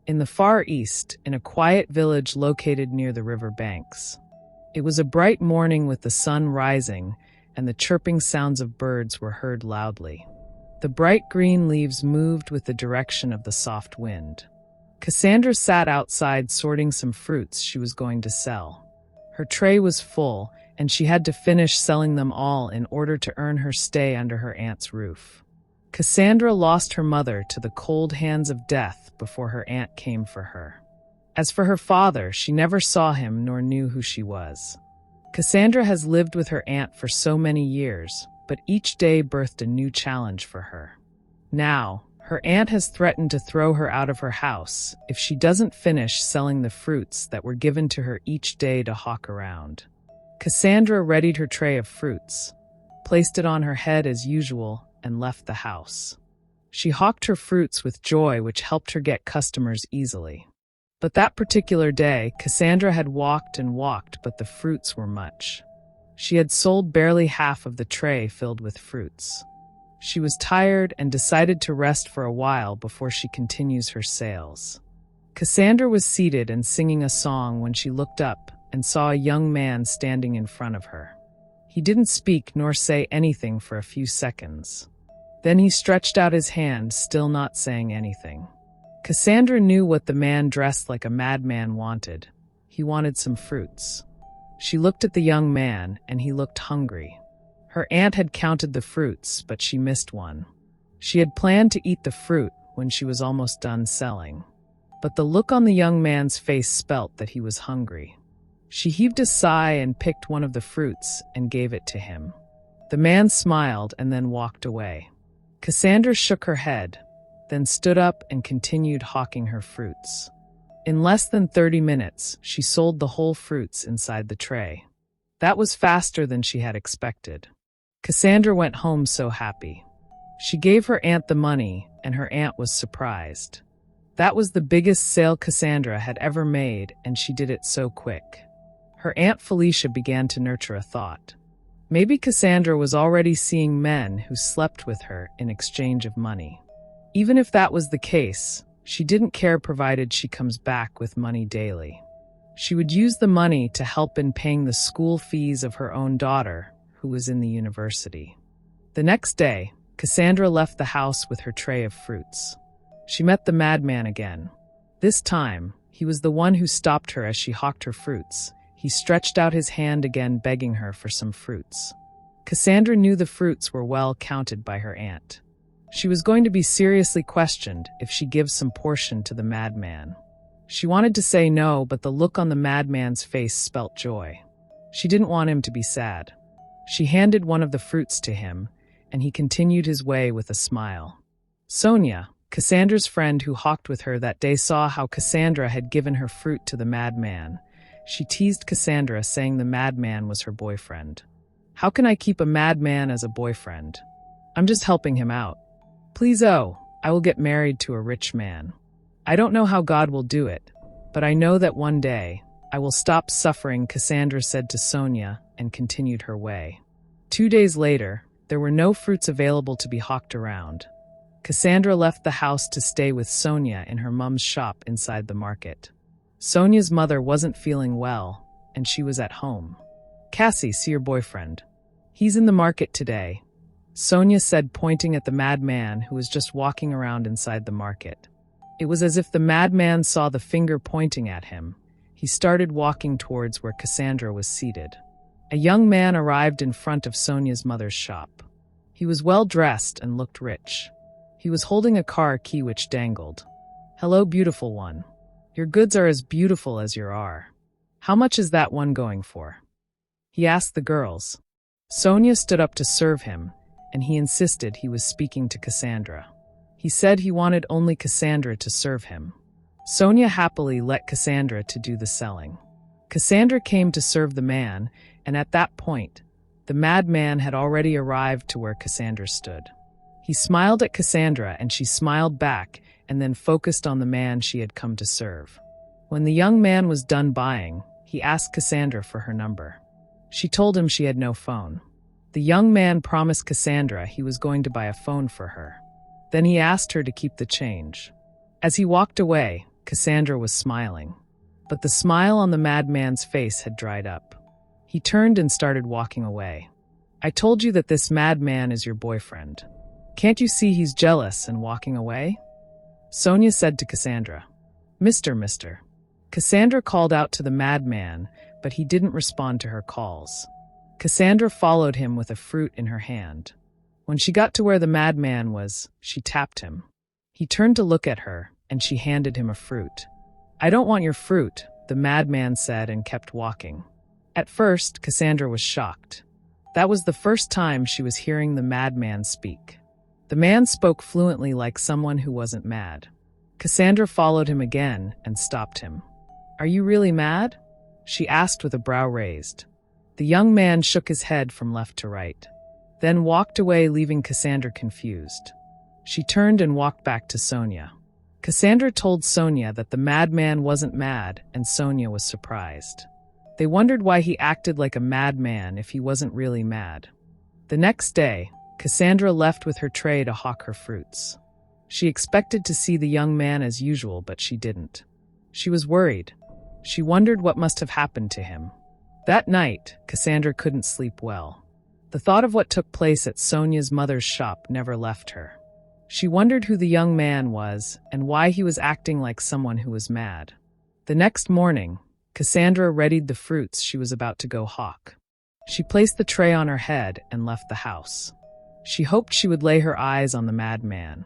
in the Far East, in a quiet village located near the river banks. It was a bright morning with the sun rising, and the chirping sounds of birds were heard loudly. The bright green leaves moved with the direction of the soft wind. Cassandra sat outside sorting some fruits she was going to sell. Her tray was full, and she had to finish selling them all in order to earn her stay under her aunt's roof. Cassandra lost her mother to the cold hands of death before her aunt came for her. As for her father, she never saw him nor knew who she was. Cassandra has lived with her aunt for so many years, but each day birthed a new challenge for her. Now, her aunt has threatened to throw her out of her house if she doesn't finish selling the fruits that were given to her each day to hawk around. Cassandra readied her tray of fruits, placed it on her head as usual, and left the house. She hawked her fruits with joy, which helped her get customers easily. But that particular day, Cassandra had walked and walked, but the fruits were much. She had sold barely half of the tray filled with fruits. She was tired and decided to rest for a while before she continues her sales. Cassandra was seated and singing a song when she looked up and saw a young man standing in front of her. He didn't speak nor say anything for a few seconds. Then he stretched out his hand, still not saying anything. Cassandra knew what the man dressed like a madman wanted. He wanted some fruits. She looked at the young man, and he looked hungry. Her aunt had counted the fruits, but she missed one. She had planned to eat the fruit when she was almost done selling. But the look on the young man's face spelt that he was hungry. She heaved a sigh and picked one of the fruits and gave it to him. The man smiled and then walked away. Cassandra shook her head, then stood up and continued hawking her fruits. In less than 30 minutes, she sold the whole fruits inside the tray. That was faster than she had expected. Cassandra went home so happy. She gave her aunt the money, and her aunt was surprised. That was the biggest sale Cassandra had ever made, and she did it so quick. Her Aunt Felicia began to nurture a thought. Maybe Cassandra was already seeing men who slept with her in exchange of money. Even if that was the case, she didn't care provided she comes back with money daily. She would use the money to help in paying the school fees of her own daughter, who was in the university. The next day, Cassandra left the house with her tray of fruits. She met the madman again. This time, he was the one who stopped her as she hawked her fruits. He stretched out his hand again, begging her for some fruits. Cassandra knew the fruits were well counted by her aunt. She was going to be seriously questioned if she gives some portion to the madman. She wanted to say no, but the look on the madman's face spelt joy. She didn't want him to be sad. She handed one of the fruits to him, and he continued his way with a smile. Sonia, Cassandra's friend who hawked with her that day, saw how Cassandra had given her fruit to the madman. She teased Cassandra, saying the madman was her boyfriend. How can I keep a madman as a boyfriend? I'm just helping him out. Please, I will get married to a rich man. I don't know how God will do it, but I know that one day I will stop suffering, Cassandra said to Sonia and continued her way. 2 days later, there were no fruits available to be hawked around. Cassandra left the house to stay with Sonia in her mom's shop inside the market. Sonia's mother wasn't feeling well, and she was at home. Cassie, see your boyfriend. He's in the market today, Sonia said, pointing at the madman who was just walking around inside the market. It was as if the madman saw the finger pointing at him. He started walking towards where Cassandra was seated. A young man arrived in front of Sonia's mother's shop. He was well dressed and looked rich. He was holding a car key which dangled. Hello, beautiful one. Your goods are as beautiful as you are. How much is that one going for? He asked the girls. Sonia stood up to serve him, and he insisted he was speaking to Cassandra. He said he wanted only Cassandra to serve him. Sonia happily let Cassandra to do the selling. Cassandra came to serve the man, and at that point, the madman had already arrived to where Cassandra stood. He smiled at Cassandra, and she smiled back, and then focused on the man she had come to serve. When the young man was done buying, he asked Cassandra for her number. She told him she had no phone. The young man promised Cassandra he was going to buy a phone for her. Then he asked her to keep the change. As he walked away, Cassandra was smiling. But the smile on the madman's face had dried up. He turned and started walking away. I told you that this madman is your boyfriend. Can't you see he's jealous and walking away? Sonia said to Cassandra. Mister. Cassandra called out to the madman, but he didn't respond to her calls. Cassandra followed him with a fruit in her hand. When she got to where the madman was, she tapped him. He turned to look at her, and she handed him a fruit. I don't want your fruit, the madman said and kept walking. At first, Cassandra was shocked. That was the first time she was hearing the madman speak. The man spoke fluently like someone who wasn't mad. Cassandra followed him again and stopped him. Are you really mad? She asked with a brow raised. The young man shook his head from left to right, then walked away, leaving Cassandra confused. She turned and walked back to Sonia. Cassandra told Sonia that the madman wasn't mad, and Sonia was surprised. They wondered why he acted like a madman if he wasn't really mad. The next day, Cassandra left with her tray to hawk her fruits. She expected to see the young man as usual, but she didn't. She was worried. She wondered what must have happened to him. That night, Cassandra couldn't sleep well. The thought of what took place at Sonia's mother's shop never left her. She wondered who the young man was and why he was acting like someone who was mad. The next morning, Cassandra readied the fruits she was about to go hawk. She placed the tray on her head and left the house. She hoped she would lay her eyes on the madman.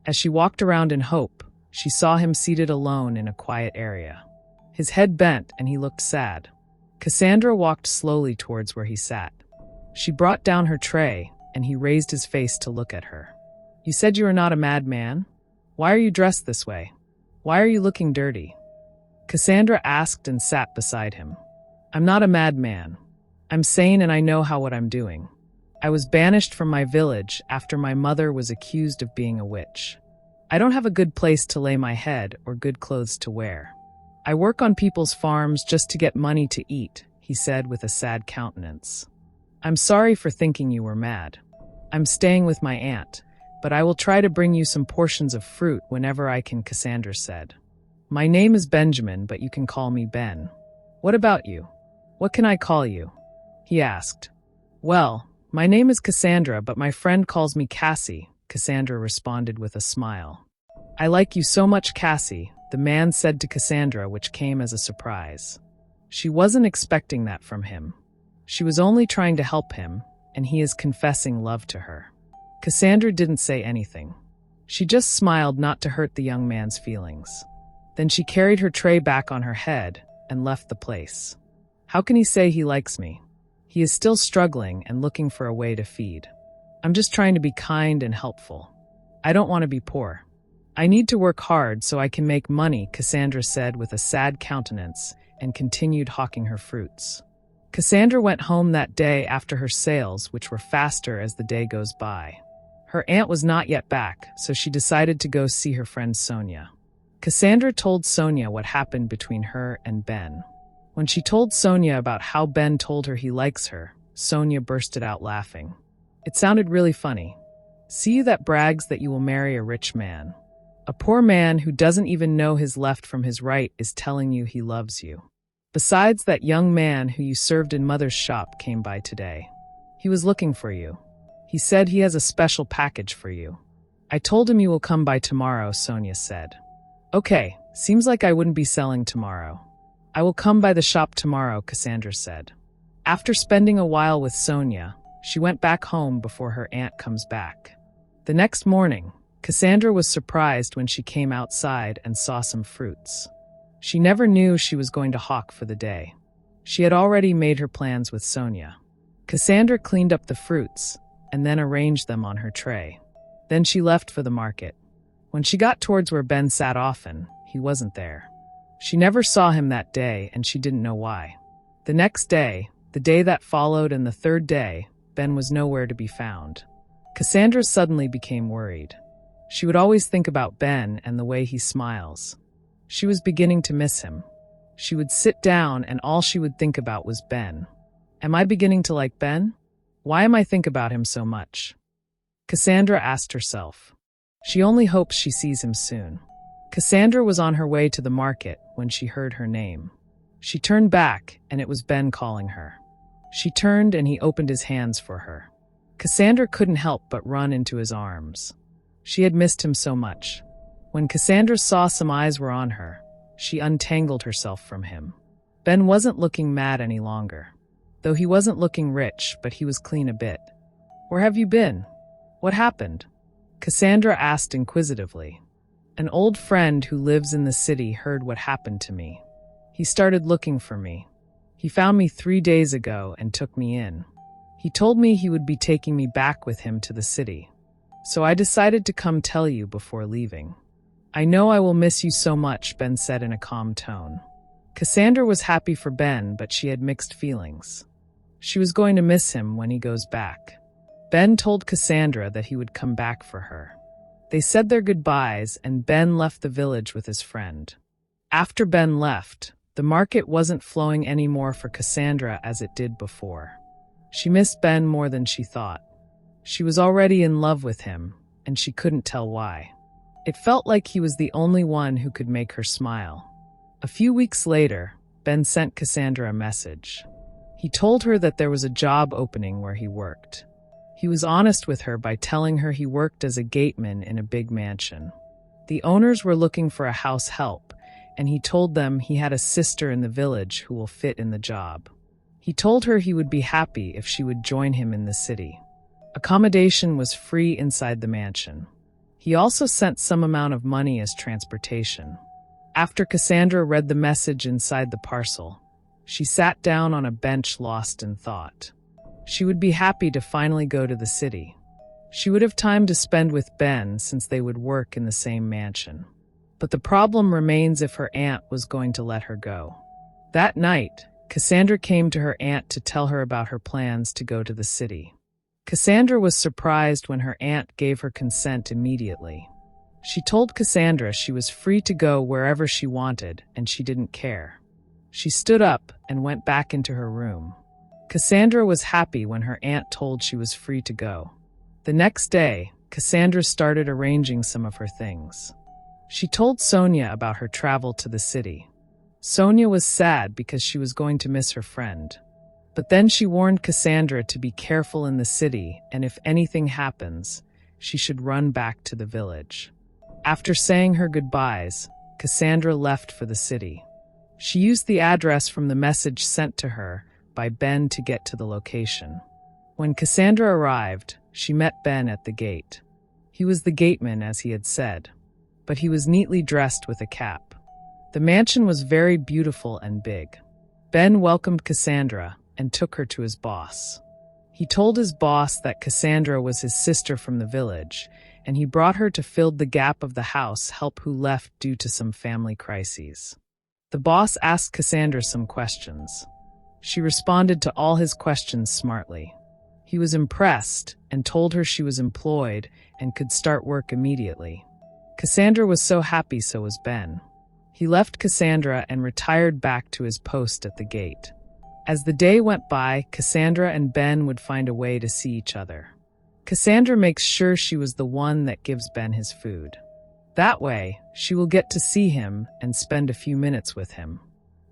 As she walked around in hope, she saw him seated alone in a quiet area. His head bent and he looked sad. Cassandra walked slowly towards where he sat. She brought down her tray and he raised his face to look at her. You said you are not a madman? Why are you dressed this way? Why are you looking dirty? Cassandra asked and sat beside him. I'm not a madman. I'm sane and I know what I'm doing. I was banished from my village after my mother was accused of being a witch. I don't have a good place to lay my head or good clothes to wear. I work on people's farms just to get money to eat, he said with a sad countenance. I'm sorry for thinking you were mad. I'm staying with my aunt, but I will try to bring you some portions of fruit whenever I can, Cassandra said. My name is Benjamin, but you can call me Ben. What about you? What can I call you? He asked. Well, my name is Cassandra, but my friend calls me Cassie, Cassandra responded with a smile. I like you so much, Cassie, the man said to Cassandra, which came as a surprise. She wasn't expecting that from him. She was only trying to help him, and he is confessing love to her. Cassandra didn't say anything. She just smiled not to hurt the young man's feelings. Then she carried her tray back on her head and left the place. How can he say he likes me? He is still struggling and looking for a way to feed. I'm just trying to be kind and helpful. I don't want to be poor. I need to work hard so I can make money, Cassandra said with a sad countenance and continued hawking her fruits. Cassandra went home that day after her sales, which were faster as the day goes by. Her aunt was not yet back, so she decided to go see her friend Sonia. Cassandra told Sonia what happened between her and Ben. When she told Sonia about how Ben told her he likes her, Sonia bursted out laughing. It sounded really funny. See you that brags that you will marry a rich man. A poor man who doesn't even know his left from his right is telling you he loves you. Besides, that young man who you served in Mother's shop came by today. He was looking for you. He said he has a special package for you. I told him you will come by tomorrow, Sonia said. Okay, seems like I wouldn't be selling tomorrow. I will come by the shop tomorrow, Cassandra said. After spending a while with Sonia, she went back home before her aunt comes back. The next morning, Cassandra was surprised when she came outside and saw some fruits. She never knew she was going to hawk for the day. She had already made her plans with Sonia. Cassandra cleaned up the fruits and then arranged them on her tray. Then she left for the market. When she got towards where Ben sat often, he wasn't there. She never saw him that day, and she didn't know why. The next day, the day that followed, and the third day, Ben was nowhere to be found. Cassandra suddenly became worried. She would always think about Ben and the way he smiles. She was beginning to miss him. She would sit down and all she would think about was Ben. Am I beginning to like Ben? Why am I think about him so much? Cassandra asked herself. She only hopes she sees him soon. Cassandra was on her way to the market when she heard her name. She turned back, and it was Ben calling her. She turned, and he opened his hands for her. Cassandra couldn't help but run into his arms. She had missed him so much. When Cassandra saw some eyes were on her, she untangled herself from him. Ben wasn't looking mad any longer. Though he wasn't looking rich, but he was clean a bit. "Where have you been? What happened?" Cassandra asked inquisitively. "An old friend who lives in the city heard what happened to me. He started looking for me. He found me 3 days ago and took me in. He told me he would be taking me back with him to the city. So I decided to come tell you before leaving." "I know I will miss you so much," Ben said in a calm tone. Cassandra was happy for Ben, but she had mixed feelings. She was going to miss him when he goes back. Ben told Cassandra that he would come back for her. They said their goodbyes, and Ben left the village with his friend. After Ben left, the market wasn't flowing anymore for Cassandra as it did before. She missed Ben more than she thought. She was already in love with him, and she couldn't tell why. It felt like he was the only one who could make her smile. A few weeks later, Ben sent Cassandra a message. He told her that there was a job opening where he worked. He was honest with her by telling her he worked as a gateman in a big mansion. The owners were looking for a house help, and he told them he had a sister in the village who will fit in the job. He told her he would be happy if she would join him in the city. Accommodation was free inside the mansion. He also sent some amount of money as transportation. After Cassandra read the message inside the parcel, she sat down on a bench lost in thought. She would be happy to finally go to the city. She would have time to spend with Ben since they would work in the same mansion. But the problem remains if her aunt was going to let her go. That night, Cassandra came to her aunt to tell her about her plans to go to the city. Cassandra was surprised when her aunt gave her consent immediately. She told Cassandra she was free to go wherever she wanted, and she didn't care. She stood up and went back into her room. Cassandra was happy when her aunt told she was free to go. The next day, Cassandra started arranging some of her things. She told Sonia about her travel to the city. Sonia was sad because she was going to miss her friend. But then she warned Cassandra to be careful in the city, and if anything happens, she should run back to the village. After saying her goodbyes, Cassandra left for the city. She used the address from the message sent to her by Ben to get to the location. When Cassandra arrived, she met Ben at the gate. He was the gateman, as he had said, but he was neatly dressed with a cap. The mansion was very beautiful and big. Ben welcomed Cassandra and took her to his boss. He told his boss that Cassandra was his sister from the village, and he brought her to fill the gap of the house help who left due to some family crises. The boss asked Cassandra some questions. She responded to all his questions smartly. He was impressed and told her she was employed and could start work immediately. Cassandra was so happy, so was Ben. He left Cassandra and retired back to his post at the gate. As the day went by, Cassandra and Ben would find a way to see each other. Cassandra makes sure she was the one that gives Ben his food. That way, she will get to see him and spend a few minutes with him.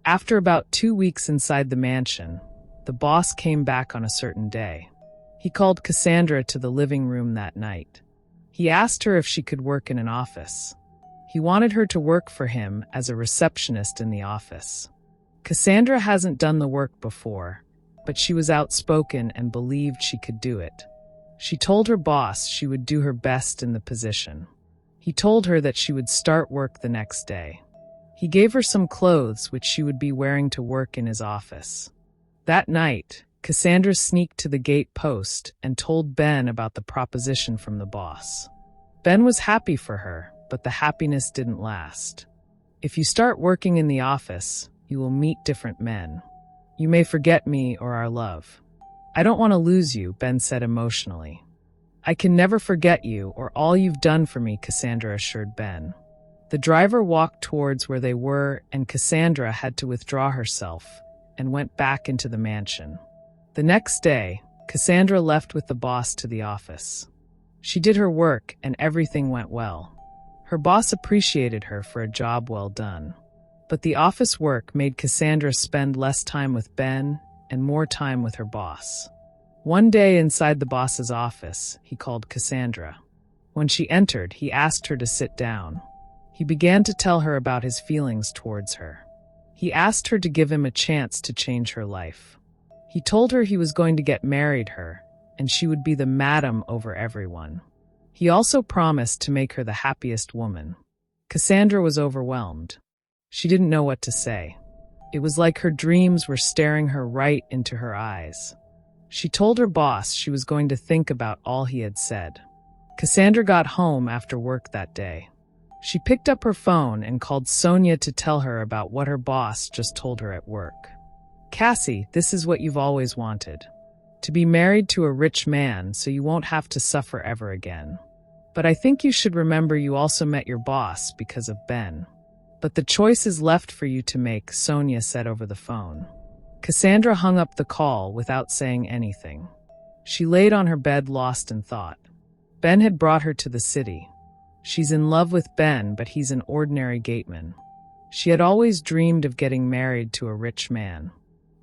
After about 2 weeks inside the mansion, the boss came back on a certain day. He called Cassandra to the living room that night. He asked her if she could work in an office. He wanted her to work for him as a receptionist in the office. Cassandra hasn't done the work before, but she was outspoken and believed she could do it. She told her boss she would do her best in the position. He told her that she would start work the next day. He gave her some clothes which she would be wearing to work in his office. That night, Cassandra sneaked to the gate post and told Ben about the proposition from the boss. Ben was happy for her, but the happiness didn't last. If you start working in the office, you will meet different men. You may forget me or our love. I don't want to lose you, Ben said emotionally. I can never forget you or all you've done for me, Cassandra assured Ben. The driver walked towards where they were, and Cassandra had to withdraw herself and went back into the mansion. The next day, Cassandra left with the boss to the office. She did her work and everything went well. Her boss appreciated her for a job well done. But the office work made Cassandra spend less time with Ben and more time with her boss. One day inside the boss's office, he called Cassandra. When she entered, he asked her to sit down. He began to tell her about his feelings towards her. He asked her to give him a chance to change her life. He told her he was going to get married her, and she would be the madam over everyone. He also promised to make her the happiest woman. Cassandra was overwhelmed. She didn't know what to say. It was like her dreams were staring her right into her eyes. She told her boss she was going to think about all he had said. Cassandra got home after work that day. She picked up her phone and called Sonia to tell her about what her boss just told her at work. "Cassie, this is what you've always wanted. To be married to a rich man so you won't have to suffer ever again. But I think you should remember you also met your boss because of Ben. But the choice is left for you to make," Sonia said over the phone. Cassandra hung up the call without saying anything. She laid on her bed lost in thought. Ben had brought her to the city. She's in love with Ben, but he's an ordinary gateman. She had always dreamed of getting married to a rich man.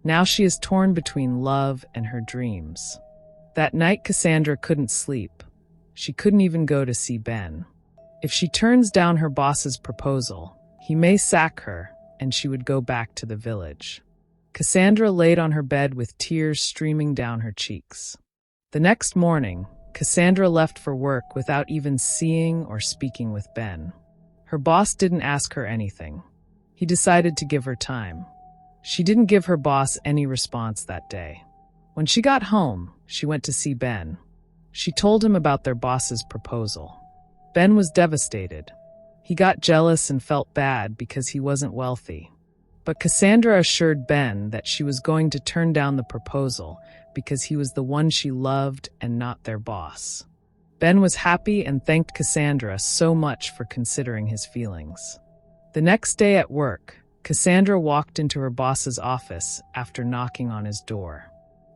Now she is torn between love and her dreams. That night Cassandra couldn't sleep. She couldn't even go to see Ben. If she turns down her boss's proposal, he may sack her, and she would go back to the village. Cassandra laid on her bed with tears streaming down her cheeks. The next morning, Cassandra left for work without even seeing or speaking with Ben. Her boss didn't ask her anything. He decided to give her time. She didn't give her boss any response that day. When she got home, she went to see Ben. She told him about their boss's proposal. Ben was devastated. He got jealous and felt bad because he wasn't wealthy. But Cassandra assured Ben that she was going to turn down the proposal because he was the one she loved and not their boss. Ben was happy and thanked Cassandra so much for considering his feelings. The next day at work, Cassandra walked into her boss's office after knocking on his door.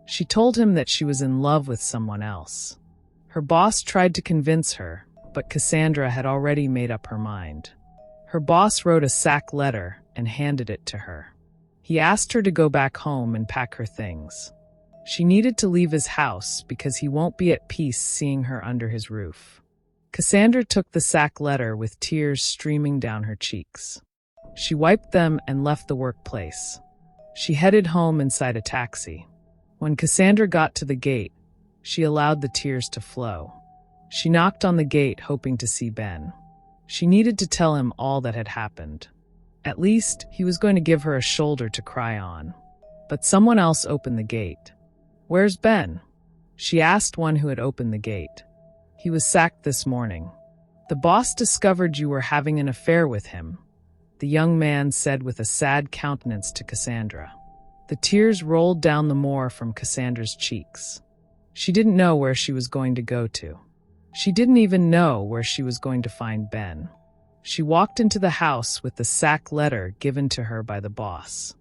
She told him that she was in love with someone else. Her boss tried to convince her, but Cassandra had already made up her mind. Her boss wrote a sack letter and handed it to her. He asked her to go back home and pack her things. She needed to leave his house because he won't be at peace seeing her under his roof. Cassandra took the sack letter with tears streaming down her cheeks. She wiped them and left the workplace. She headed home inside a taxi. When Cassandra got to the gate, she allowed the tears to flow. She knocked on the gate hoping to see Ben. She needed to tell him all that had happened. At least, he was going to give her a shoulder to cry on. But someone else opened the gate. "Where's Ben?" she asked one who had opened the gate. "He was sacked this morning. The boss discovered you were having an affair with him," the young man said with a sad countenance to Cassandra. The tears rolled down the moor from Cassandra's cheeks. She didn't know where she was going to go to. She didn't even know where she was going to find Ben. She walked into the house with the sack letter given to her by the boss.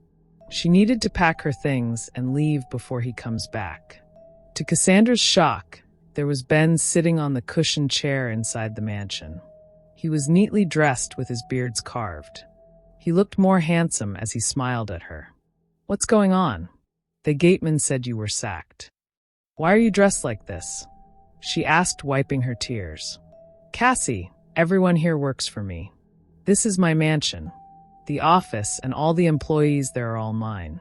She needed to pack her things and leave before he comes back. To Cassandra's shock, there was Ben sitting on the cushioned chair inside the mansion. He was neatly dressed with his beards carved. He looked more handsome as he smiled at her. "What's going on? The gateman said you were sacked. Why are you dressed like this?" she asked, wiping her tears. "Cassie, everyone here works for me. This is my mansion. The office and all the employees there are all mine.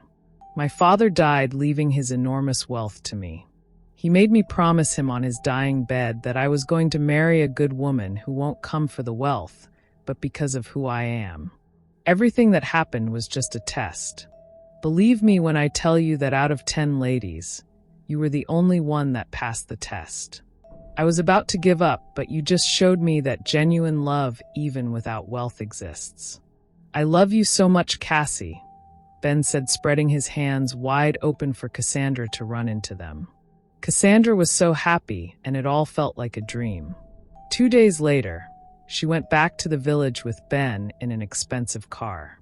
My father died leaving his enormous wealth to me. He made me promise him on his dying bed that I was going to marry a good woman who won't come for the wealth, but because of who I am. Everything that happened was just a test. Believe me when I tell you that out of 10 ladies, you were the only one that passed the test. I was about to give up, but you just showed me that genuine love even without wealth exists. I love you so much, Cassie," Ben said, spreading his hands wide open for Cassandra to run into them. Cassandra was so happy, and it all felt like a dream. 2 days later, she went back to the village with Ben in an expensive car.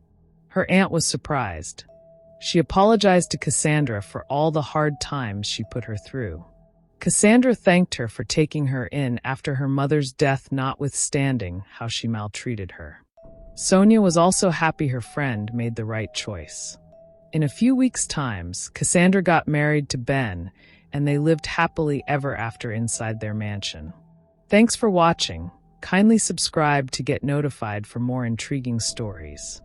Her aunt was surprised. She apologized to Cassandra for all the hard times she put her through. Cassandra thanked her for taking her in after her mother's death, notwithstanding how she maltreated her. Sonia was also happy her friend made the right choice. In a few weeks' time, Cassandra got married to Ben, and they lived happily ever after inside their mansion. Thanks for watching. Kindly subscribe to get notified for more intriguing stories.